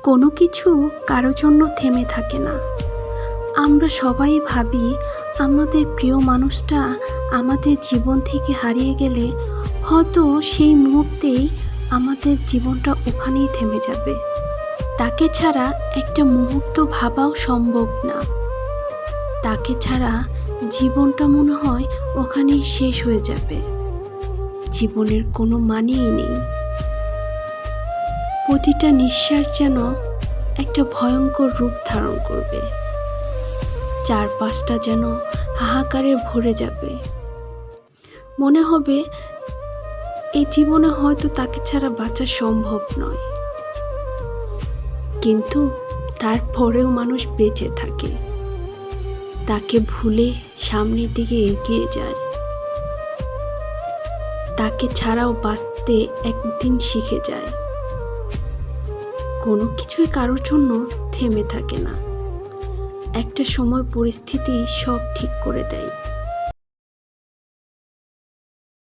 কোনো কিছু কারো জন্য থেমে থাকে না। আমরা সবাই ভাবি আমাদের প্রিয় মানুষটা আমাদের জীবন থেকে হারিয়ে গেলে হয়তো সেই মুহূর্তেই আমাদের জীবনটা ওখানেই থেমে যাবে। তাকে ছাড়া একটা মুহূর্ত ভাবাও সম্ভব না। তাকে ছাড়া জীবনটা মনে হয় ওখানেই শেষ হয়ে যাবে। জীবনের কোনো মানেই নেই। প্রতিটা নিঃশ্বাস যেন একটা ভয়ঙ্কর রূপ ধারণ করবে। চারপাশটা যেন হাহাকারে ভরে যাবে। মনে হবে এই জীবনে হয়তো তাকে ছাড়া বাঁচা সম্ভব নয়, কিন্তু তারপরেও মানুষ বেঁচে থাকে। তাকে ভুলে সামনের দিকে এগিয়ে যায়। তাকে ছাড়াও বাঁচতে একদিন শিখে যায়। কোনো কিছুই কারোর জন্য থেমে থাকে না। একটা সময় পরিস্থিতি সব ঠিক করে দেয়।